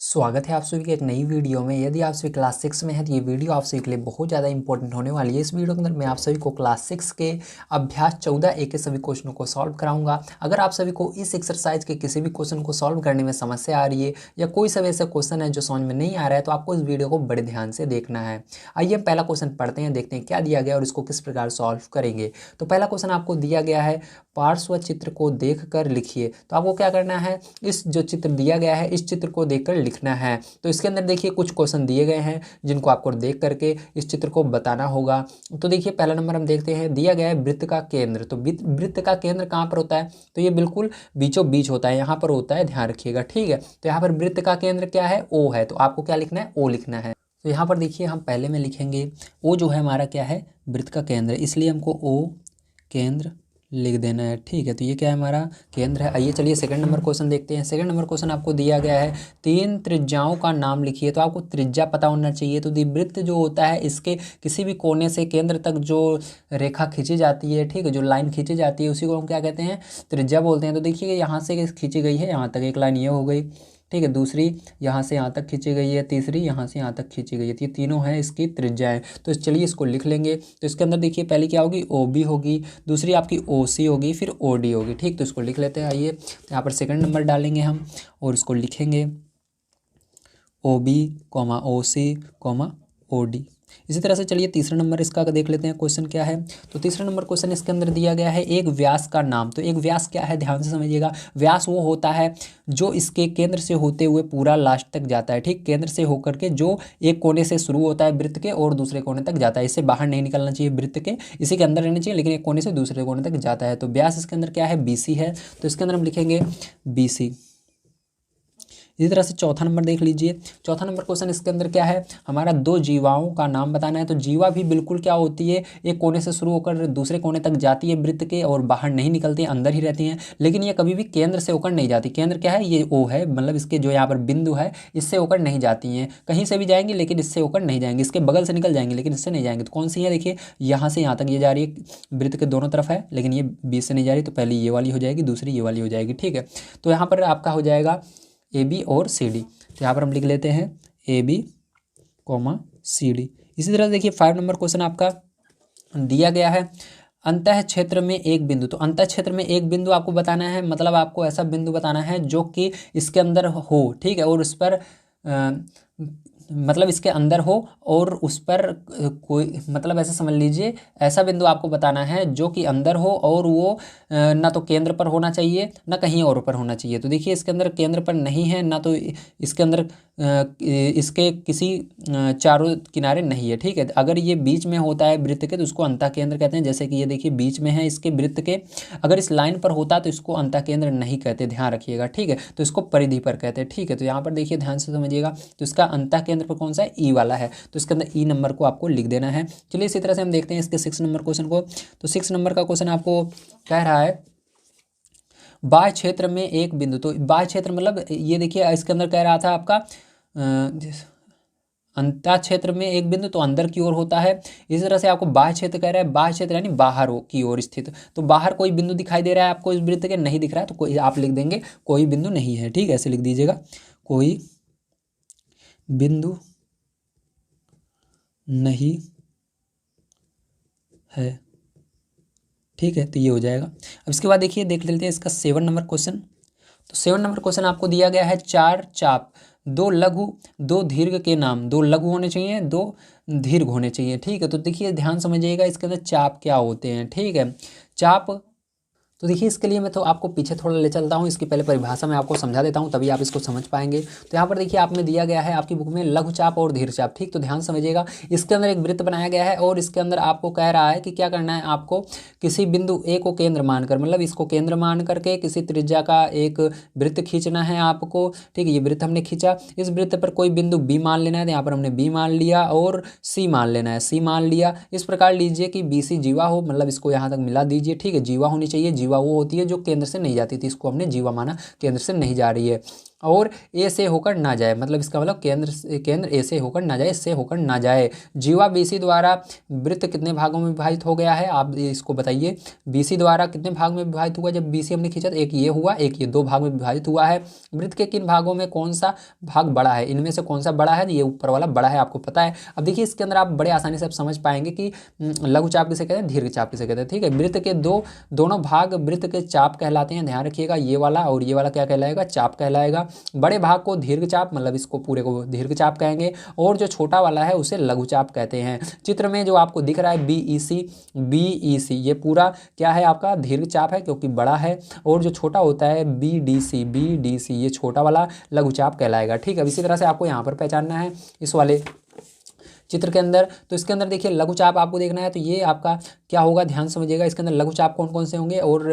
स्वागत है आप सभी के एक नई वीडियो में। यदि आप सभी क्लास 6 में हैं तो ये वीडियो आप सभी के लिए बहुत ज़्यादा इंपॉर्टेंट होने वाली है। इस वीडियो के अंदर मैं आप सभी को क्लास 6 के अभ्यास 14A के सभी क्वेश्चनों को सॉल्व कराऊंगा। अगर आप सभी को इस एक्सरसाइज के किसी भी क्वेश्चन को सॉल्व करने में समस्या आ रही है या कोई सा ऐसा क्वेश्चन है जो समझ में नहीं आ रहा है तो आपको इस वीडियो को बड़े ध्यान से देखना है। आइए हम पहला क्वेश्चन पढ़ते हैं, देखते हैं क्या दिया गया और इसको किस प्रकार सॉल्व करेंगे। तो पहला क्वेश्चन आपको दिया गया है, पार्श्व चित्र को देख कर लिखिए। तो आपको क्या करना है, इस जो चित्र दिया गया है इस चित्र को देखकर लिखना है। तो इसके अंदर देखिए कुछ क्वेश्चन दिए गए हैं जिनको आपको देख करके इस चित्र को बताना होगा। तो देखिए पहला नंबर हम देखते हैं, दिया गया है वृत्त का केंद्र। तो वृत्त का केंद्र कहाँ पर होता है, तो ये बिल्कुल बीचों बीच होता है, यहाँ पर होता है, ध्यान रखिएगा, ठीक है। तो यहाँ पर वृत्त का केंद्र क्या है, ओ है। तो आपको क्या लिखना है, ओ लिखना है। तो यहाँ पर देखिए हम पहले में लिखेंगे ओ जो है हमारा क्या है, वृत्त का केंद्र, इसलिए हमको ओ केंद्र लिख देना है, ठीक है। तो ये क्या है, हमारा केंद्र है। आइए चलिए सेकंड नंबर क्वेश्चन देखते हैं। सेकंड नंबर क्वेश्चन आपको दिया गया है, तीन त्रिज्याओं का नाम लिखिए। तो आपको त्रिज्या पता होना चाहिए। तो वृत्त जो होता है इसके किसी भी कोने से केंद्र तक जो रेखा खींची जाती है, ठीक है, जो लाइन खींची जाती है उसी को हम क्या कहते हैं, त्रिज्या बोलते हैं। तो देखिए यहाँ से खींची गई है, यहाँ तक एक लाइन ये हो गई, ठीक है, दूसरी यहाँ से यहाँ तक खींची गई है, तीसरी यहाँ से यहाँ तक खींची गई है। तो ये तीनों हैं इसकी त्रिज्याएं। तो चलिए इसको लिख लेंगे। तो इसके अंदर देखिए पहली क्या होगी, ओ बी होगी, दूसरी आपकी ओ सी होगी, फिर ओ डी होगी, ठीक। तो इसको लिख लेते हैं। आइए तो यहाँ पर सेकंड नंबर डालेंगे हम और इसको लिखेंगे ओ बी कॉमा ओ सी कॉमा ओ डी। इसी तरह से चलिए तीसरा नंबर इसका देख लेते हैं, क्वेश्चन क्या है। तो तीसरा नंबर क्वेश्चन इसके अंदर दिया गया है, एक व्यास का नाम। तो एक व्यास क्या है, ध्यान से समझिएगा। व्यास वो होता है जो इसके केंद्र से होते हुए पूरा लास्ट तक जाता है, ठीक, केंद्र से होकर के जो एक कोने से शुरू होता है वृत्त के और दूसरे कोने तक जाता है। इससे बाहर नहीं निकलना चाहिए वृत्त के, इसी के अंदर रहना चाहिए, लेकिन एक कोने से दूसरे कोने तक जाता है। तो व्यास इसके अंदर क्या है, BC है। तो इसके अंदर हम लिखेंगे BC। इसी तरह से चौथा नंबर देख लीजिए। चौथा नंबर क्वेश्चन इसके अंदर क्या है, हमारा दो जीवाओं का नाम बताना है। तो जीवा भी बिल्कुल क्या होती है, एक कोने से शुरू होकर दूसरे कोने तक जाती है वृत्त के और बाहर नहीं निकलती है, अंदर ही रहती हैं। लेकिन ये कभी भी केंद्र से होकर नहीं जाती। केंद्र क्या है, ये ओ है, मतलब इसके जो यहाँ पर बिंदु है इससे होकर नहीं जाती हैं। कहीं से भी जाएंगी लेकिन इससे होकर नहीं जाएंगी, इसके बगल से निकल जाएंगे लेकिन इससे नहीं जाएंगे। तो कौन सी है, देखिए यहाँ से यहाँ तक ये जा रही है, वृत्त के दोनों तरफ है, लेकिन ये बीच से नहीं जा रही। तो पहले ये वाली हो जाएगी, दूसरी ये वाली हो जाएगी, ठीक है। तो यहाँ पर आपका हो जाएगा AB और CD। तो यहाँ पर हम लिख लेते हैं AB कॉमा CD। इसी तरह देखिए 5 नंबर क्वेश्चन आपका दिया गया है, अंतः क्षेत्र में एक बिंदु। तो अंतः क्षेत्र में एक बिंदु आपको बताना है, मतलब आपको ऐसा बिंदु बताना है जो कि इसके अंदर हो, ठीक है, और उस पर मतलब इसके अंदर हो और उस पर कोई, मतलब ऐसा समझ लीजिए, ऐसा बिंदु आपको बताना है जो कि अंदर हो और वो ना तो केंद्र पर होना चाहिए ना कहीं और पर होना चाहिए। तो देखिए इसके अंदर केंद्र पर नहीं है, ना तो इसके अंदर इसके किसी चारों किनारे नहीं है, ठीक है। अगर ये बीच में होता है वृत्त के तो उसको अंतः केंद्र कहते हैं। जैसे कि ये देखिए बीच में है इसके वृत्त के, अगर इस लाइन पर होता तो इसको अंतः केंद्र नहीं कहते, ध्यान रखिएगा, ठीक है। तो इसको परिधि पर कहते हैं, ठीक है। तो यहाँ पर देखिए ध्यान से समझिएगा, तो इसका अंतः केंद्र पर कौन सा है, ई वाला है। तो इसके अंदर ई नंबर को आपको लिख देना है। चलिए इसी तरह से हम देखते हैं इसके 6 नंबर क्वेश्चन को। तो 6 नंबर का क्वेश्चन आपको कह रहा है, बाह्य क्षेत्र में एक बिंदु। तो बाह्य क्षेत्र मतलब ये देखिए इसके अंदर कह रहा था आपका अंतः क्षेत्र में एक बिंदु, तो अंदर की ओर होता है। इस तरह से आपको बाह्य क्षेत्र कह रहा है, बाह्य क्षेत्र यानी बाहर की ओर स्थित। तो बाहर कोई बिंदु दिखाई दे रहा है आपको इस वृत्त के, नहीं दिख रहा है, तो कोई आप लिख देंगे कोई बिंदु नहीं है, ठीक है, ऐसे लिख दीजिएगा, कोई बिंदु नहीं है, ठीक है। तो ये हो जाएगा। अब इसके बाद देखिए देख लेते हैं इसका 7 नंबर क्वेश्चन। तो 7 नंबर क्वेश्चन आपको दिया गया है, चार चाप, दो लघु दो दीर्घ के नाम। दो लघु होने चाहिए, दो दीर्घ होने चाहिए, ठीक है। तो देखिए ध्यान समझिएगा इसके अंदर चाप क्या होते हैं, ठीक है। चाप, तो देखिए इसके लिए मैं तो आपको पीछे थोड़ा ले चलता हूँ, इसकी पहले परिभाषा मैं आपको समझा देता हूँ, तभी आप इसको समझ पाएंगे। तो यहाँ पर देखिए आप में दिया गया है आपकी बुक में लघु चाप और दीर्घ चाप, ठीक। तो ध्यान समझिएगा, इसके अंदर एक वृत्त बनाया गया है और इसके अंदर आपको कह रहा है कि क्या करना है, आपको किसी बिंदु ए को केंद्र मानकर, मतलब इसको केंद्र मान करके किसी त्रिज्या का एक वृत्त खींचना है आपको, ठीक है। ये वृत्त हमने खींचा, इस वृत्त पर कोई बिंदु बी मान लेना है। तो यहाँ पर हमने बी मान लिया और सी मान लेना है, सी मान लिया। इस प्रकार लीजिए कि BC जीवा हो, मतलब इसको यहाँ तक मिला दीजिए, ठीक है। जीवा होनी चाहिए, जीवा वो होती है जो केंद्र से नहीं जाती थी, इसको हमने जीवा माना, केंद्र से नहीं जा रही है। और ए से होकर ना जाए, मतलब इसका मतलब केंद्र ए से होकर ना जाए, इससे होकर ना जाए। जीवा बीसी द्वारा वृत्त कितने भागों में विभाजित हो गया है, आप इसको बताइए। बीसी द्वारा कितने भाग में विभाजित हुआ, जब बीसी हमने खींचा तो एक ये हुआ, एक ये, 2 भाग में विभाजित हुआ है। वृत्त के किन भागों में कौन सा भाग बड़ा है, इनमें से कौन सा बड़ा है, ये ऊपर वाला बड़ा है, आपको पता है। अब देखिए इसके अंदर आप बड़े आसानी से आप समझ पाएंगे कि लघु चाप किसे कहते हैं, दीर्घ चाप किसे कहते हैं। ठीक है, वृत्त के दोनों भाग वृत्त के चाप कहलाते हैं, ध्यान रखिएगा। ये वाला और ये वाला क्या कहलाएगा, चाप कहलाएगा। बड़े भाग को दीर्घ चाप, मतलब इसको पूरे को दीर्घ चाप कहेंगे, और जो छोटा वाला है उसे लघु चाप कहते हैं। चित्र में जो आपको दिख रहा है बीईसी, ये पूरा क्या है आपका दीर्घ चाप है क्योंकि बड़ा है, और जो छोटा होता है बीडीसी, ये छोटा वाला लघु चाप कहलाएगा। ठीक है, इसी तरह से आपको यहाँ पर पहचानना है इस वाले चित्र के अंदर। तो इसके अंदर देखिए लघु चाप आपको देखना है, तो ये आपका क्या होगा, ध्यान समझिएगा। इसके अंदर लघु चाप कौन कौन से होंगे और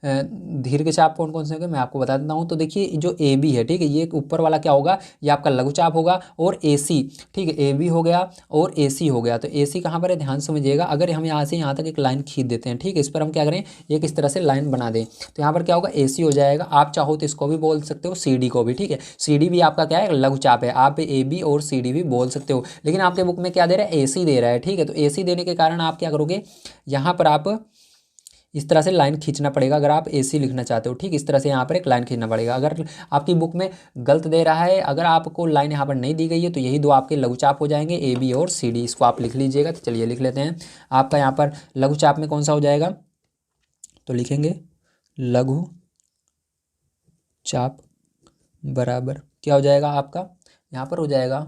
दीर्घ चाप कौन कौन से होंगे, मैं आपको बता देता हूँ। तो देखिए जो ए बी है, ठीक है, ये ऊपर वाला क्या होगा, ये आपका लघु चाप होगा। और ए सी, ठीक है, ए बी हो गया और ए सी हो गया। तो ए सी कहाँ पर है, ध्यान समझिएगा। अगर हम यहाँ से यहाँ तक एक लाइन खींच देते हैं, ठीक है, इस पर हम क्या करें, एक इस तरह से लाइन बना दें, तो यहाँ पर क्या होगा, ए सी हो जाएगा। आप चाहो तो इसको भी बोल सकते हो, सी डी को भी। ठीक है, सी डी भी आपका क्या है, लघु चाप है। आप ए बी और सी डी भी बोल सकते हो, लेकिन आपके बुक में क्या दे रहा है, ए सी दे रहा है। ठीक है, तो ए सी देने के कारण आप क्या करोगे, यहाँ पर आप इस तरह से लाइन खींचना पड़ेगा अगर आप एसी लिखना चाहते हो। ठीक, इस तरह से यहाँ पर एक लाइन खींचना पड़ेगा। अगर आपकी बुक में गलत दे रहा है, अगर आपको लाइन यहाँ पर नहीं दी गई है, तो यही दो आपके लघु चाप हो जाएंगे, ए बी और सी डी। इसको आप लिख लीजिएगा। तो चलिए लिख लेते हैं। आपका यहाँ पर लघु चाप में कौन सा हो जाएगा, तो लिखेंगे लघु चाप बराबर क्या हो जाएगा आपका, यहाँ पर हो जाएगा,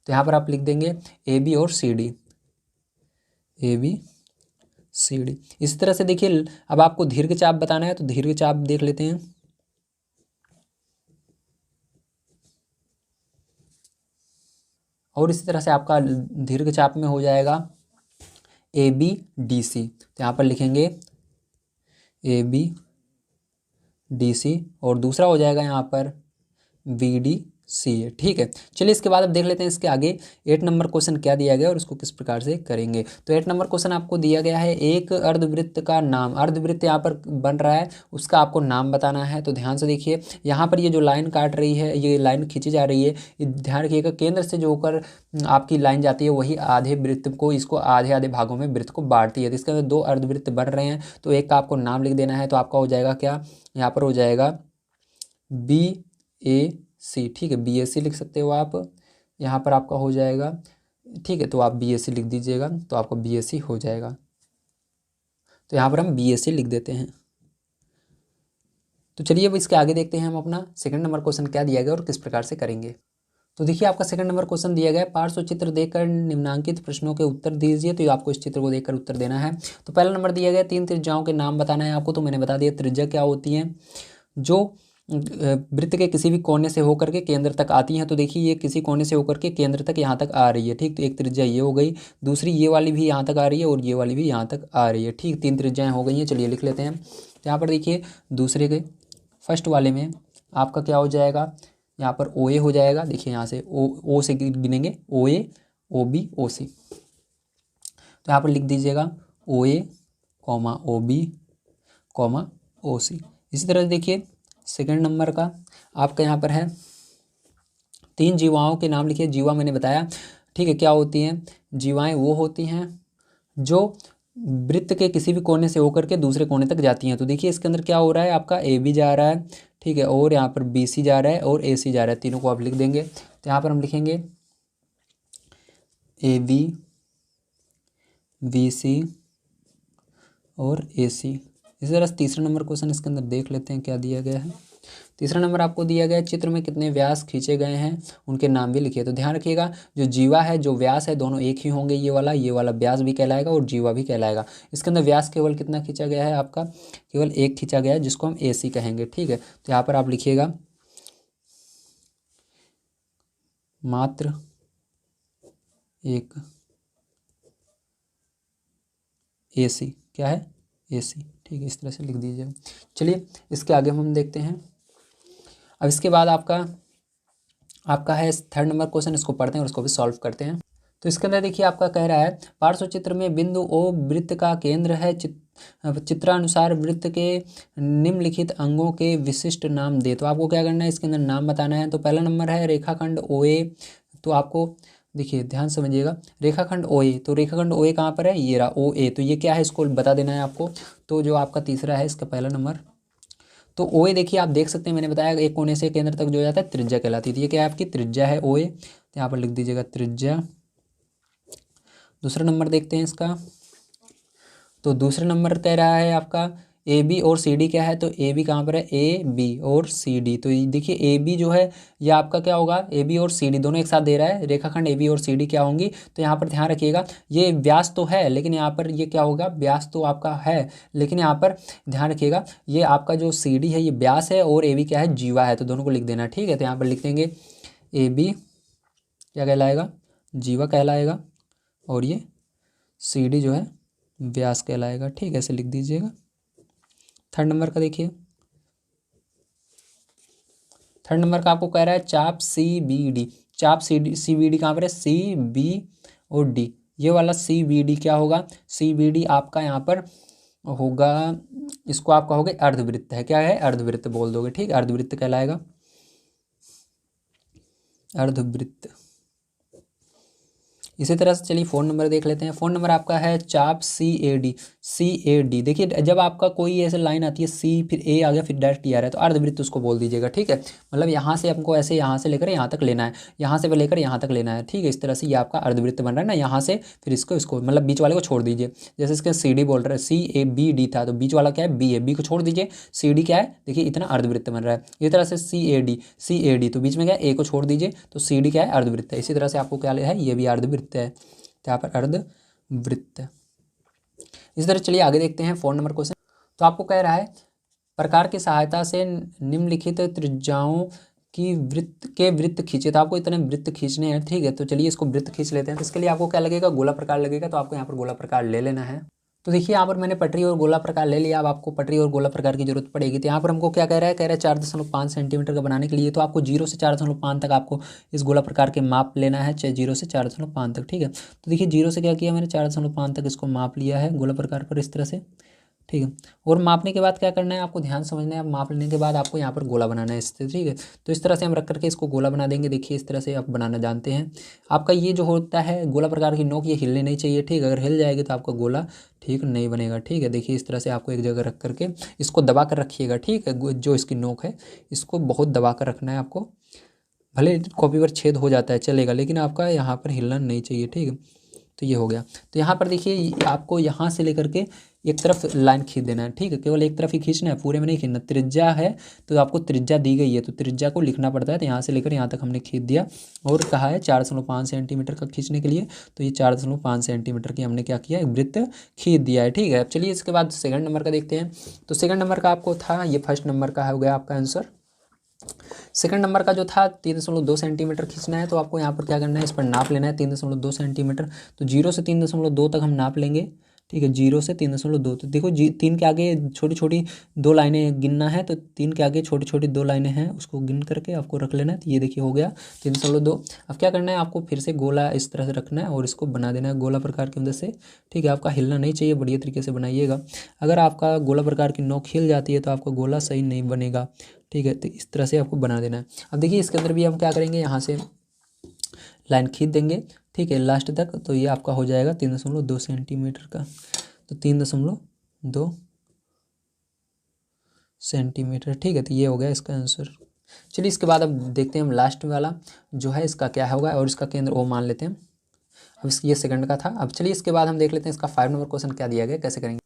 तो यहाँ पर आप लिख देंगे ए बी और C D, A B C D. इस तरह से देखिए अब आपको दीर्घ चाप बताना है, तो दीर्घ चाप देख लेते हैं। और इसी तरह से आपका दीर्घ चाप में हो जाएगा ए बी डी सी, तो यहाँ पर लिखेंगे ए बी डी सी, और दूसरा हो जाएगा यहाँ पर वी डी सी है। ठीक है, चलिए इसके बाद अब देख लेते हैं इसके आगे 8 नंबर क्वेश्चन क्या दिया गया और उसको किस प्रकार से करेंगे। तो 8 नंबर क्वेश्चन आपको दिया गया है, एक अर्धवृत्त का नाम, अर्धवृत्त यहाँ पर बन रहा है, उसका आपको नाम बताना है। तो ध्यान से देखिए, यहाँ पर ये जो लाइन काट रही है, ये लाइन खींची जा रही है, ये ध्यान रखिएगा, केंद्र से जो होकर आपकी लाइन जाती है वही आधे वृत्त को, इसको आधे आधे भागों में वृत्त को बांटती है। तो इसके अंदर 2 अर्धवृत्त बन रहे हैं, तो एक का आपको नाम लिख देना है। तो आपका हो जाएगा क्या, यहाँ पर हो जाएगा बी ए सी। ठीक है, बी ए सी लिख सकते हो आप, यहाँ पर आपका हो जाएगा। ठीक है, तो आप बी ए सी लिख दीजिएगा, तो आपका बी ए सी हो जाएगा। तो यहाँ पर हम बी ए सी लिख देते हैं। तो चलिए अब इसके आगे देखते हैं हम अपना सेकंड नंबर क्वेश्चन क्या दिया गया और किस प्रकार से करेंगे। तो देखिए आपका सेकंड नंबर क्वेश्चन दिया गया है, पार्श्व चित्र देखकर निम्नांकित प्रश्नों के उत्तर दीजिए। तो आपको इस चित्र को देखकर उत्तर देना है। तो पहला नंबर दिया गया 3 त्रिज्याओं के नाम बताना है आपको। तो मैंने बता दिया त्रिज्या क्या होती है, जो वृत्त के किसी भी कोने से होकर के केंद्र तक आती हैं। तो देखिए ये किसी कोने से होकर के केंद्र तक यहाँ तक आ रही है। ठीक, तो एक त्रिज्या ये हो गई, दूसरी ये वाली भी यहाँ तक आ रही है, और ये वाली भी यहाँ तक आ रही है। ठीक, 3 त्रिज्याएँ हो गई हैं। चलिए लिख लेते हैं। तो यहाँ पर देखिए दूसरे के फर्स्ट वाले में आपका क्या हो जाएगा, यहाँ पर ओ ए हो जाएगा। देखिए यहाँ से ओ से गिनेंगे, ओ ए, ओ बी, ओ सी। तो यहाँ पर लिख दीजिएगा ओ ए कॉमा ओ बी कॉमा ओ सी। इसी तरह देखिए सेकंड नंबर का आपका यहाँ पर है 3 जीवाओं के नाम लिखिए। जीवा मैंने बताया, ठीक है, क्या होती हैं, जीवाएं वो होती हैं जो वृत्त के किसी भी कोने से होकर के दूसरे कोने तक जाती हैं। तो देखिए इसके अंदर क्या हो रहा है, आपका ए बी जा रहा है, ठीक है, और यहाँ पर बी सी जा रहा है और ए सी जा रहा है। तीनों को आप लिख देंगे। तो यहाँ पर हम लिखेंगे ए बी, बी सी और ए सी। इसी तरह तीसरा नंबर क्वेश्चन इसके अंदर देख लेते हैं क्या दिया गया है। तीसरा नंबर आपको दिया गया है, चित्र में कितने व्यास खींचे गए हैं उनके नाम भी लिखिए। तो ध्यान रखिएगा, जो जीवा है, जो व्यास है, दोनों एक ही होंगे। ये वाला व्यास भी कहलाएगा और जीवा भी कहलाएगा। इसके अंदर व्यास केवल कितना खींचा गया है, आपका केवल एक खींचा गया है, जिसको हम ए सी कहेंगे। ठीक है, तो यहाँ पर आप लिखिएगा मात्र एक ए सी, क्या है, ए सी। ठीक है, इस तरह से लिख दीजिएगा। चलिए इसके आगे हम देखते हैं। अब इसके बाद आपका है थर्ड नंबर क्वेश्चन, इसको पढ़ते हैं और उसको भी सॉल्व करते हैं। तो इसके अंदर देखिए आपका कह रहा है पार्श्व चित्र में बिंदु ओ वृत्त का केंद्र है, चित्रानुसार वृत्त के निम्नलिखित अंगों के विशिष्ट नाम दे। तो आपको क्या करना है, इसके अंदर नाम बताना है। तो पहला नंबर है रेखाखंड ओए। तो आपको देखिए ध्यान समझिएगा, रेखाखंड ओए, तो रेखाखंड ओए कहाँ पर है, ये रहा ओ ए। तो ये क्या है, इसको बता देना है आपको। तो जो आपका तीसरा है इसका पहला नंबर, तो ओए देखिए आप देख सकते हैं, मैंने बताया एक कोने से केंद्र तक जो हो जाता है त्रिज्या कहलाती है। तो ये क्या है, आपकी त्रिज्या है ओए। तो यहाँ पर लिख दीजिएगा त्रिज्या। दूसरा नंबर देखते हैं इसका। तो दूसरा नंबर कह रहा है आपका ए बी और सी डी क्या है, तो ए बी कहाँ पर है, ए बी और सी डी। तो देखिए ए बी जो है ये आपका क्या होगा, ए बी और सी डी दोनों एक साथ दे रहा है, रेखाखंड ए बी और सी डी क्या होंगी। तो यहाँ पर ध्यान रखिएगा, ये व्यास तो है लेकिन यहाँ पर ये क्या होगा, व्यास तो आपका है लेकिन यहाँ पर ध्यान रखिएगा ये आपका जो सी डी है ये व्यास है और ए बी क्या है, जीवा है। तो दोनों को लिख देना, ठीक है। तो यहाँ पर लिख देंगे ए बी क्या कहलाएगा, जीवा कहलाएगा, और ये सी डी जो है व्यास कहलाएगा, ठीक है। ऐसे लिख दीजिएगा। थर्ड नंबर का देखिए, थर्ड नंबर का आपको कह रहा है चाप सी बी डी। चाप C D, C B D कहाँ पर है, सी बी और डी। ये वाला सी बी डी क्या होगा, सी बी डी आपका यहाँ पर होगा, इसको आप कहोगे अर्धवृत्त है, क्या है, अर्धवृत्त बोल दोगे, ठीक, अर्धवृत्त कहलाएगा, अर्धवृत्त। इसी तरह से चलिए फोन नंबर देख लेते हैं। फ़ोन नंबर आपका है चाप सी A D. C A D देखिए, जब आपका कोई ऐसे लाइन आती है सी फिर ए आ गया फिर डैश टी आ रहा है तो अर्धवृत्त उसको बोल दीजिएगा, ठीक है। मतलब यहाँ से आपको ऐसे यहाँ से लेकर यहाँ तक लेना है, यहाँ से लेकर यहाँ तक लेना है, ठीक है। इस तरह से ये आपका अर्धवृत्त बन रहा है ना, यहाँ से फिर इसको मतलब बीच वाले को छोड़ दीजिए। जैसे इसके सी डी बोल रहा है, सी ए बी डी था तो बीच वाला क्या है, बी है, बी को छोड़ दीजिए, सी डी क्या है, देखिए इतना अर्धवृत्त बन रहा है। इसी तरह से सी ए डी तो बीच में क्या है, ए को छोड़ दीजिए तो सी डी क्या है, अर्धवृत्त है। इसी तरह से आपको क्या है, ये भी अर्धवृत्त है, यहाँ पर अर्धवृत्त। इस तरह चलिए आगे देखते हैं फोन नंबर क्वेश्चन। तो आपको कह रहा है प्रकार की सहायता से निम्नलिखित त्रिज्याओं की वृत्त खींचे। तो आपको इतने वृत्त खींचने हैं, ठीक है। तो चलिए इसको वृत्त खींच लेते हैं। तो इसके लिए आपको क्या लगेगा, गोला प्रकार लगेगा। तो आपको यहाँ पर गोला प्रकार ले लेना है। तो देखिए यहाँ पर मैंने पटरी और गोला प्रकार ले लिया। अब आपको पटरी और गोला प्रकार की जरूरत पड़ेगी। तो यहाँ पर हमको क्या कह रहा है 4.5 सेंटीमीटर का बनाने के लिए। तो आपको 0 से 4.5 तक आपको इस गोला प्रकार के माप लेना है, चाहे 0 से 4.5 तक, ठीक है। तो देखिए 0 से क्या किया मैंने, 4.5 तक इसको माप लिया है गोला प्रकार पर इस तरह से, ठीक है। और मापने के बाद क्या करना है, आपको ध्यान समझना है। अब माप लेने के बाद आपको यहाँ पर गोला बनाना है इससे, ठीक है। तो इस तरह से हम रख करके इसको गोला बना देंगे। देखिए इस तरह से आप बनाना जानते हैं। आपका ये जो होता है गोला प्रकार की नोक, ये हिलने नहीं चाहिए, ठीक है। अगर हिल जाएगी तो आपका गोला ठीक नहीं बनेगा, ठीक है। देखिए इस तरह से आपको एक जगह रख करके इसको दबा कर रखिएगा, ठीक है। जो इसकी नोक है इसको बहुत दबा कर रखना है आपको। भले कॉपी पर छेद हो जाता है चलेगा, लेकिन आपका यहाँ पर हिलना नहीं चाहिए, ठीक है। तो ये हो गया। तो यहाँ पर देखिए आपको यहाँ से लेकर के एक तरफ लाइन खींच देना है, ठीक है। केवल एक तरफ ही खींचना है, पूरे में नहीं खींचना। त्रिज्या है तो आपको त्रिज्या दी गई है तो त्रिज्या को लिखना पड़ता है। तो यहाँ से लेकर यहाँ तक हमने खींच दिया और कहा है 4.5 सेंटीमीटर का खींचने के लिए। तो ये 4.5 सेंटीमीटर की हमने क्या किया, एक वृत्त खींच दिया है, ठीक है। अब चलिए इसके बाद सेकंड नंबर का देखते हैं। तो सेकंड नंबर का आपको था, ये फर्स्ट नंबर का हो गया आपका आंसर। सेकंड नंबर का जो था 3.2 सेंटीमीटर खींचना है। तो आपको यहाँ पर क्या करना है, इस पर नाप लेना है 3.2 सेंटीमीटर। तो 0 से 3.2 तक हम नाप लेंगे, ठीक है। 0 से 3.2 तो देखो 3 के आगे छोटी छोटी 2 लाइनें गिनना है। तो 3 के आगे छोटी छोटी 2 लाइनें हैं, उसको गिन करके आपको रख लेना है। तो ये देखिए हो गया 3.2। अब क्या करना है, आपको फिर से गोला इस तरह से रखना है और इसको बना देना है गोला प्रकार की मदद से, ठीक है। आपका हिलना नहीं चाहिए, बढ़िया तरीके से बनाइएगा। अगर आपका गोला प्रकार की नोक हिल जाती है तो आपका गोला सही नहीं बनेगा, ठीक है। तो इस तरह से आपको बना देना है। अब देखिए इसके अंदर भी हम क्या करेंगे, यहाँ से लाइन खींच देंगे, ठीक है, लास्ट तक। तो ये आपका हो जाएगा 3.2 सेंटीमीटर का। तो 3.2 सेंटीमीटर, ठीक है। तो ये हो गया इसका आंसर। चलिए इसके बाद अब देखते हैं हम लास्ट वाला जो है इसका क्या होगा, और इसका केंद्र ओ मान लेते हैं। अब ये सेकंड का था। अब चलिए इसके बाद हम देख लेते हैं इसका 5 नंबर क्वेश्चन क्या दिया गया, कैसे करेंगे।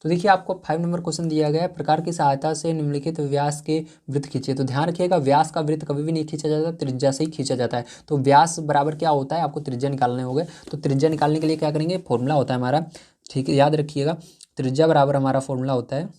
तो देखिए आपको 5 नंबर क्वेश्चन दिया गया है, प्रकार की सहायता से निम्नलिखित व्यास के वृत्त खींचिए। तो ध्यान रखिएगा व्यास का वृत्त कभी भी नहीं खींचा जाता, त्रिज्या से ही खींचा जाता है। तो व्यास बराबर क्या होता है, आपको त्रिज्या निकालने होंगे। तो त्रिज्या निकालने के लिए क्या करेंगे, फॉर्मूला होता है हमारा, ठीक है, याद रखिएगा। त्रिज्या बराबर हमारा फॉर्मूला होता है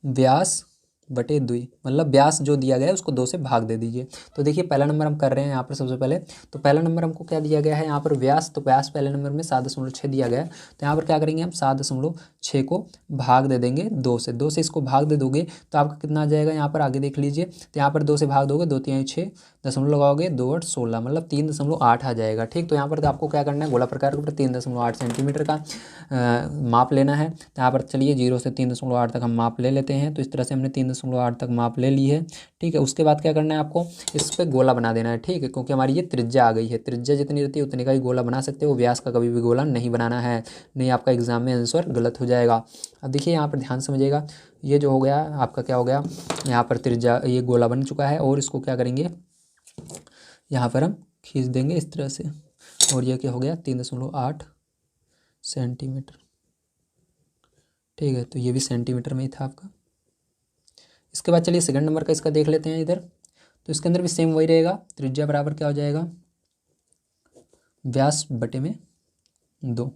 व्यास बटे 2, मतलब व्यास जो दिया गया है उसको 2 से भाग दे दीजिए। तो देखिए पहला नंबर हम कर रहे हैं यहाँ पर सबसे पहले। तो पहला नंबर हमको क्या दिया गया है यहाँ पर व्यास, तो व्यास पहले नंबर में 7.6 दिया गया है। तो यहाँ पर क्या करेंगे हम 7.6 को भाग दे देंगे 2 से। 2 से इसको भाग दे दोगे तो आपका कितना आ जाएगा, यहाँ पर आगे देख लीजिए। तो यहाँ पर 2 से भाग दोगे, 2 3 6 दशमलव लगाओगे, 2 8 16, मतलब 3.8 आ जाएगा। ठीक, तो यहाँ पर आपको क्या करना है, गोला प्रकार के ऊपर 3.8 सेंटीमीटर का माप लेना है। तो यहाँ पर चलिए 0 से 3.8 तक हम माप ले लेते हैं। तो इस तरह से हमने 3.8 तक माप ले ली है। ठीक है, उसके बाद क्या करना है आपको, इस पर गोला बना देना है। ठीक है, क्योंकि हमारी ये त्रिज्या आ गई है, त्रिज्या जितनी रहती है उतने का ही गोला बना सकते हो, व्यास का कभी भी गोला नहीं बनाना है, नहीं आपका एग्जाम में आंसर गलत हो जाएगा। अब देखिए यहाँ पर ध्यान समझिएगा, ये जो हो गया आपका क्या हो गया, यहाँ पर त्रिज्या ये गोला बन चुका है और इसको क्या करेंगे, यहाँ पर हम खींच देंगे इस तरह से, और ये क्या हो गया 3.8 सेंटीमीटर। ठीक है, तो ये भी सेंटीमीटर में ही था आपका। इसके बाद चलिए सेकंड नंबर का इसका देख लेते हैं इधर। तो इसके अंदर भी सेम वही रहेगा, त्रिज्या बराबर क्या हो जाएगा, व्यास बटे में 2।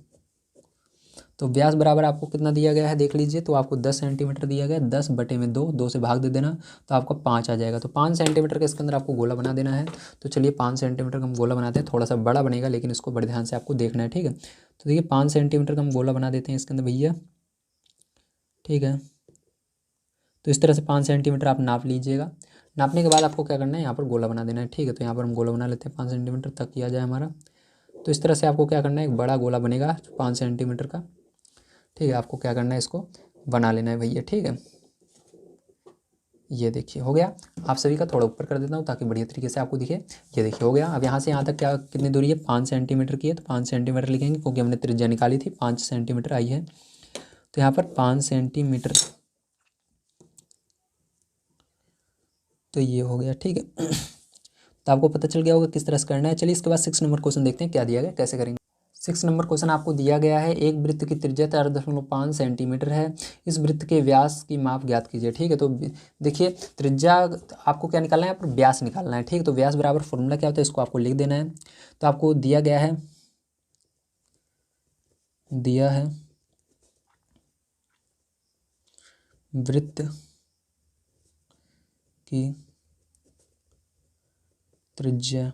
तो व्यास बराबर आपको कितना दिया गया है देख लीजिए, तो आपको 10 सेंटीमीटर दिया गया है, 10 बटे में 2, 2 से भाग दे देना तो आपका 5 आ जाएगा। तो 5 सेंटीमीटर के इसके अंदर आपको गोला बना देना है। तो चलिए 5 सेंटीमीटर का हम गोला बनाते हैं, थोड़ा सा बड़ा बनेगा लेकिन इसको बड़े ध्यान से आपको देखना है। ठीक है, तो देखिए 5 सेंटीमीटर का हम गोला बना देते हैं इसके अंदर भैया। ठीक है, तो इस तरह से 5 सेंटीमीटर आप नाप लीजिएगा। नापने के बाद आपको क्या करना है, यहाँ पर गोला बना देना है। ठीक है, तो यहाँ पर हम गोला बना लेते हैं 5 सेंटीमीटर तक किया जाए हमारा। तो इस तरह से आपको क्या करना है, एक बड़ा गोला बनेगा 5 सेंटीमीटर का। ठीक है, आपको क्या करना है, इसको बना लेना है भैया। ठीक है, ये देखिए हो गया। आप सभी का थोड़ा ऊपर कर देता हूँ ताकि बढ़िया तरीके से आपको दिखे। ये देखिए हो गया। अब यहाँ से यहाँ तक क्या कितनी दूरी है, 5 सेंटीमीटर की है, तो 5 सेंटीमीटर लिखेंगे क्योंकि हमने त्रिज्या निकाली थी, 5 सेंटीमीटर आई है। तो यहाँ पर 5 सेंटीमीटर, तो ये हो गया। ठीक है, तो आपको पता चल गया होगा किस तरह से करना है। चलिए इसके बाद 6 नंबर क्वेश्चन देखते हैं क्या दिया गया, कैसे करेंगे। 6 नंबर क्वेश्चन आपको दिया गया है, एक वृत्त की त्रिज्या 4.5 सेंटीमीटर है, इस वृत्त के व्यास की माप ज्ञात कीजिए। ठीक है, तो देखिए त्रिज्या आपको क्या निकालना है, यहाँ पर व्यास निकालना है। ठीक है, तो व्यास बराबर फॉर्मूला क्या होता है इसको आपको लिख देना है। तो आपको दिया गया है, दिया है वृत्त की त्रिज्या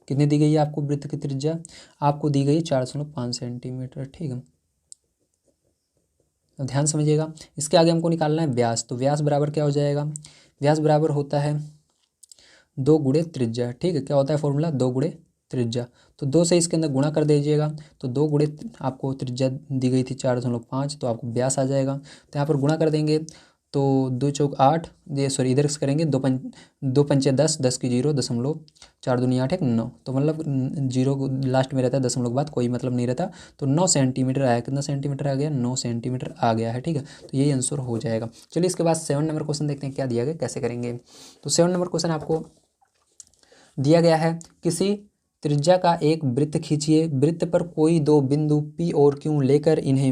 कितनी दी गई है आपको, वृत्त की त्रिज्या आपको दी गई 4.5 सेंटीमीटर। ठीक है, तो ध्यान समझिएगा। इसके आगे हमको निकालना है व्यास। तो व्यास बराबर क्या हो जाएगा, व्यास बराबर होता है 2 गुणे त्रिज्या। ठीक है, क्या होता है फॉर्मूला, 2 गुणे त्रिज्या। तो 2 से इसके अंदर गुणा कर दीजिएगा, तो 2 गुणे आपको त्रिज्या दी गई थी 4.5, तो आपको व्यास आ जाएगा। तो यहाँ पर गुणा कर देंगे तो 2 चौक 8, ये सॉरी इधर से करेंगे, 2 पंचे 10, 10 की 0, 4 दूनी 8 1 9, तो मतलब 0 लास्ट में रहता है, दशमलव के बाद कोई मतलब नहीं रहता। तो 9 सेंटीमीटर आया, कितना सेंटीमीटर आ गया, 9 सेंटीमीटर आ गया है। ठीक है, तो यही आंसर हो जाएगा। चलिए इसके बाद 7 नंबर क्वेश्चन देखते हैं क्या दिया गया, कैसे करेंगे। तो 7 नंबर क्वेश्चन आपको दिया गया है, किसी त्रिज्या का एक वृत्त खींचिए, वृत्त पर कोई 2 बिंदु P और Q लेकर इन्हें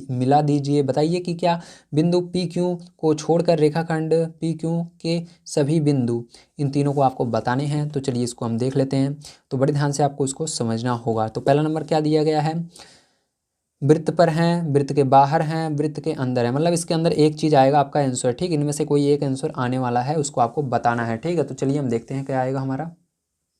मिला दीजिए। बताइए कि क्या बिंदु P Q को छोड़कर रेखाखंड P Q के सभी बिंदु, इन तीनों को आपको बताने हैं। तो चलिए इसको हम देख लेते हैं। तो बड़े ध्यान से आपको इसको समझना होगा। तो पहला नंबर क्या दिया गया है, वृत्त पर हैं, वृत्त के बाहर हैं, वृत्त के अंदर है, मतलब इसके अंदर एक चीज़ आएगा आपका आंसर। ठीक, इनमें से कोई एक आंसर आने वाला है, उसको आपको बताना है। ठीक है, तो चलिए हम देखते हैं क्या आएगा हमारा।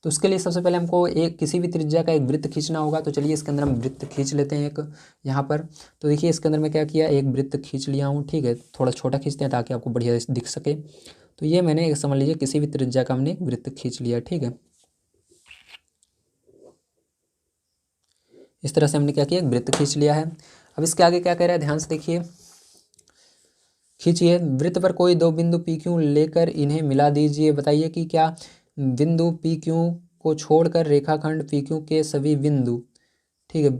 तो उसके लिए सबसे पहले हमको एक किसी भी त्रिज्या का एक वृत्त खींचना होगा। तो चलिए इसके अंदर हम वृत्त खींच लेते हैं एक यहाँ पर। तो देखिए इसके अंदर मैं क्या किया, एक वृत्त खींच लिया हूँ। ठीक है, थोड़ा छोटा खींचते हैं ताकि आपको बढ़िया दिख सके। तो ये मैंने समझ लीजिए किसी भी त्रिज्या का हमने एक वृत्त खींच लिया। ठीक है, इस तरह से हमने क्या किया, एक वृत्त खींच लिया है। अब इसके आगे क्या कह रहा है, ध्यान से देखिए, खींचिए, वृत्त पर कोई 2 बिंदु पी क्यू लेकर इन्हें मिला दीजिए। बताइए कि क्या बिंदु पी क्यू को छोड़कर रेखाखंड पी क्यू के सभी बिंदु, ठीक है,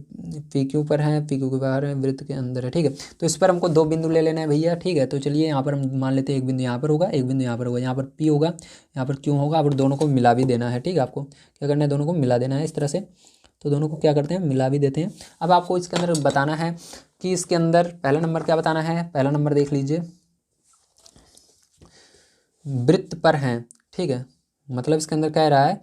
पी क्यू पर हैं, पी क्यू के बाहर है, वृत्त के अंदर है। ठीक है, तो इस पर हमको 2 बिंदु ले लेना है भैया। ठीक है, तो चलिए यहाँ पर हम मान लेते हैं एक बिंदु यहाँ पर होगा, एक बिंदु यहाँ पर होगा, यहाँ पर पी होगा, यहाँ पर क्यू होगा। अब दोनों को मिला भी देना है। ठीक है, आपको क्या करना है, दोनों को मिला देना है इस तरह से। तो दोनों को क्या करते हैं, मिला भी देते हैं। अब आपको इसके अंदर बताना है कि इसके अंदर पहला नंबर क्या बताना है, पहला नंबर देख लीजिए, वृत्त पर हैं। ठीक है, मतलब इसके अंदर कह रहा है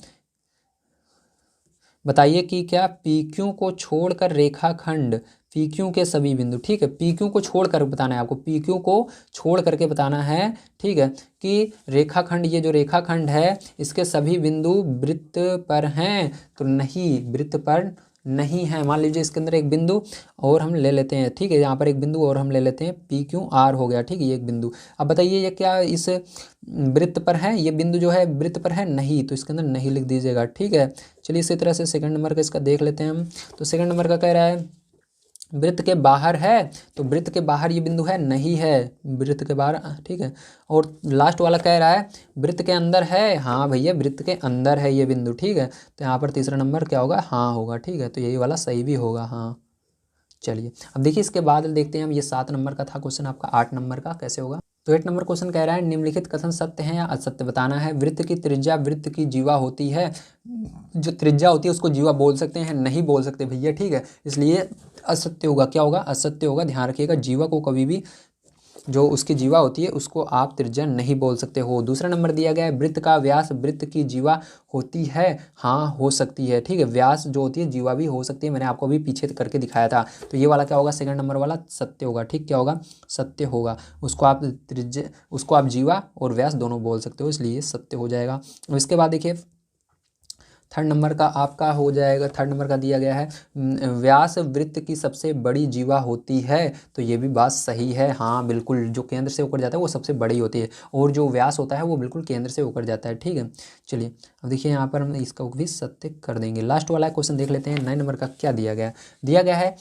बताइए कि क्या PQ को छोड़कर रेखाखंड PQ के सभी बिंदु, ठीक है, PQ को छोड़कर बताना है आपको, PQ को छोड़ करके बताना है, ठीक है, कि रेखाखंड, ये जो रेखाखंड है इसके सभी बिंदु वृत्त पर हैं, तो नहीं, वृत्त पर नहीं है। मान लीजिए इसके अंदर एक बिंदु और हम ले लेते हैं, ठीक है, यहाँ पर एक बिंदु और हम ले लेते हैं, PQR हो गया, ठीक है, ये एक बिंदु। अब बताइए ये क्या इस वृत्त पर है, ये बिंदु जो है वृत्त पर है, नहीं, तो इसके अंदर नहीं लिख दीजिएगा, ठीक है। चलिए इसी तरह से सेकंड नंबर का इसका देख लेते हैं हम। तो सेकंड नंबर का कह रहा है वृत्त के बाहर है, तो वृत्त के बाहर ये बिंदु है, नहीं है, वृत्त के बाहर, ठीक है। और लास्ट वाला कह रहा है वृत्त के अंदर है, हाँ भैया वृत्त के अंदर है ये बिंदु, ठीक है। तो यहाँ पर तीसरा नंबर क्या होगा, हाँ होगा, ठीक है, तो यही वाला सही भी होगा, हाँ। चलिए अब देखिए इसके बाद देखते हैं हम, ये 7 नंबर का था क्वेश्चन आपका, 8 नंबर का कैसे होगा। तो 8 नंबर क्वेश्चन कह रहा है निम्नलिखित कथन सत्य है या असत्य बताना है। वृत्त की त्रिज्या वृत्त की जीवा होती है, जो त्रिज्या होती है उसको जीवा बोल सकते हैं, नहीं बोल सकते भैया, ठीक है, इसलिए असत्य होगा, क्या होगा, असत्य होगा। ध्यान रखिएगा, जीवा को कभी भी, जो उसकी जीवा होती है उसको आप त्रिज्या नहीं बोल सकते हो। दूसरा नंबर दिया गया है वृत्त का व्यास वृत्त की जीवा होती है, हाँ हो सकती है, ठीक है, व्यास जो होती है जीवा भी हो सकती है, मैंने आपको अभी पीछे करके दिखाया था। तो ये वाला क्या होगा, सेकंड नंबर वाला सत्य होगा, ठीक, क्या होगा, सत्य होगा। उसको आप त्रिज्या, उसको आप जीवा और व्यास दोनों बोल सकते हो, इसलिए सत्य हो जाएगा। इसके बाद देखिए थर्ड नंबर का आपका हो जाएगा, थर्ड नंबर का दिया गया है व्यास वृत्त की सबसे बड़ी जीवा होती है, तो ये भी बात सही है, हाँ बिल्कुल, जो केंद्र से होकर जाता है वो सबसे बड़ी होती है, और जो व्यास होता है वो बिल्कुल केंद्र से होकर जाता है, ठीक है। चलिए अब देखिए यहाँ पर हम इसका भी सत्य कर देंगे। लास्ट वाला क्वेश्चन देख लेते हैं, 9 नंबर का क्या दिया गया है। दिया गया है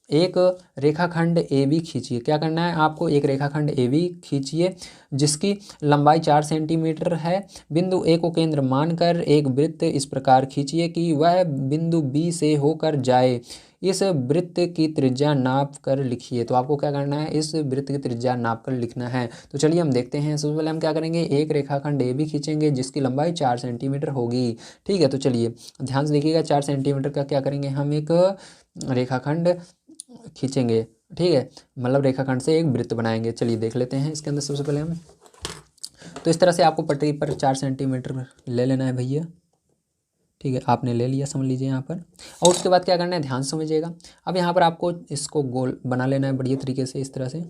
एक रेखाखंड AB खींचिए, क्या करना है आपको, एक रेखाखंड AB खींचिए जिसकी लंबाई 4 सेंटीमीटर है। बिंदु A को केंद्र मानकर एक वृत्त इस प्रकार खींचिए कि वह बिंदु B से होकर जाए। इस वृत्त की त्रिज्या नाप कर लिखिए। तो आपको क्या करना है, इस वृत्त की त्रिज्या नाप कर लिखना है। तो चलिए हम देखते हैं, सबसे पहले हम क्या करेंगे, एक रेखाखंड AB खींचेंगे जिसकी लंबाई 4 सेंटीमीटर होगी, ठीक है। तो चलिए ध्यान से देखिएगा, 4 सेंटीमीटर का क्या करेंगे, हम एक रेखाखंड खींचेंगे, ठीक है, मतलब रेखाखंड से एक वृत्त बनाएंगे। चलिए देख लेते हैं इसके अंदर सबसे पहले हम, तो इस तरह से आपको पटरी पर 4 सेंटीमीटर ले लेना है भैया, ठीक है, आपने ले लिया, समझ लीजिए यहाँ पर। और उसके बाद क्या करना है, ध्यान समझिएगा। अब यहाँ पर आपको इसको गोल बना लेना है बढ़िया तरीके से, इस तरह से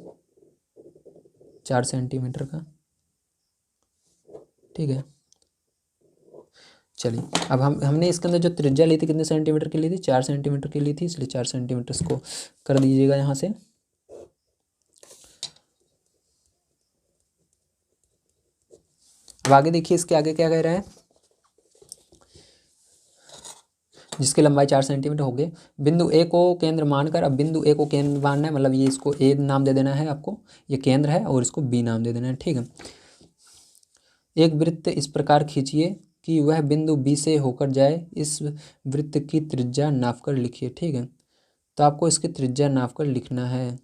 4 सेंटीमीटर का, ठीक है। चलिए अब हमने इसके अंदर जो त्रिज्या ली थी कितने सेंटीमीटर की ली थी, 4 सेंटीमीटर की ली थी, इसलिए 4 सेंटीमीटर इसको कर दीजिएगा यहाँ से। अब आगे देखिए इसके आगे क्या कह रहा है, जिसकी लंबाई 4 सेंटीमीटर हो गए। बिंदु A को केंद्र मानकर, अब बिंदु A को केंद्र मानना है, मतलब ये इसको A नाम दे देना है आपको, ये केंद्र है, और इसको B नाम दे देना है, ठीक है। एक वृत्त इस प्रकार खींचिए कि वह बिंदु B से होकर जाए। इस वृत्त की त्रिज्या नाप कर लिखिए, ठीक है। तो आपको इसकी त्रिज्या नाप कर लिखना है।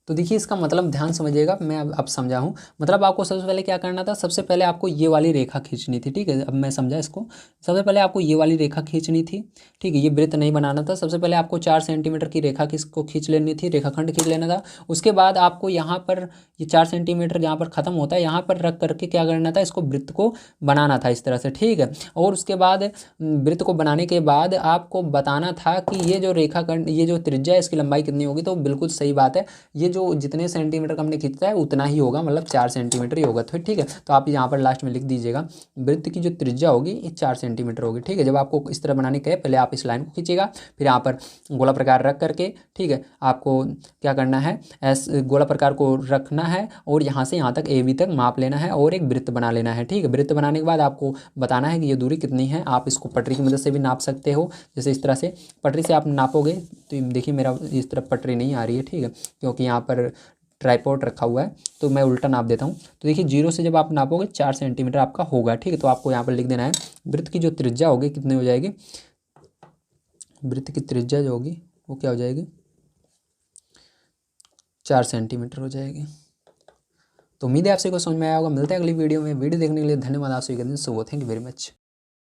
तो देखिए इसका मतलब ध्यान समझिएगा, मैं अब समझा हूँ। मतलब आपको सबसे पहले क्या करना था, सबसे पहले आपको ये वाली रेखा खींचनी थी, ठीक है। अब मैं समझा इसको, सबसे पहले आपको ये वाली रेखा खींचनी थी, ठीक है, ये वृत्त नहीं बनाना था। सबसे पहले आपको 4 सेंटीमीटर की रेखा किसको खींच लेनी थी, रेखाखंड खींच लेना था। उसके बाद आपको यहाँ पर ये 4 सेंटीमीटर जहाँ पर ख़त्म होता है यहाँ पर रख करके क्या करना था, इसको वृत्त को बनाना था इस तरह से, ठीक है। और उसके बाद वृत्त को बनाने के बाद आपको बताना था कि ये जो रेखाखंड, ये जो त्रिज्या है इसकी लंबाई कितनी होगी। तो बिल्कुल सही बात है, ये जो जितने सेंटीमीटर का हमने खींचा है उतना ही होगा, मतलब 4 सेंटीमीटर ही होगा, तो ठीक है। तो आप यहाँ पर लास्ट में लिख दीजिएगा वृत्त की जो त्रिज्या होगी ये 4 सेंटीमीटर होगी, ठीक है। जब आपको इस तरह बनाने के पहले आप इस लाइन को खींचिएगा, फिर यहाँ पर गोला प्रकार रख करके, ठीक है, आपको क्या करना है, ऐसे गोला प्रकार को रखना है और यहाँ से यहाँ तक AB तक माप लेना है और एक वृत्त बना लेना है, ठीक है। वृत्त बनाने के बाद आपको बताना है कि ये दूरी कितनी है। आप इसको पटरी की मदद से भी नाप सकते हो, जैसे इस तरह से पटरी से आप नापोगे। तो देखिए मेरा इस तरफ पटरी नहीं आ रही है, ठीक है, क्योंकि यहाँ पर ट्राइपॉड रखा हुआ है, तो मैं उल्टा नाप देता हूँ। तो देखिए 0 से जब आप नापोगे 4 सेंटीमीटर आपका होगा, ठीक है। तो आपको यहाँ पर लिख देना है वृत्त की जो त्रिज्या होगी कितनी हो जाएगी, वृत्त की त्रिज्या जो होगी वो क्या हो जाएगी, 4 सेंटीमीटर हो जाएगी। तो उम्मीद है आपसे को समझ में आया होगा। मिलते हैं अगली वीडियो में। वीडियो देखने के लिए धन्यवाद। आप सभी का दिन शुभ हो। Thank you very much.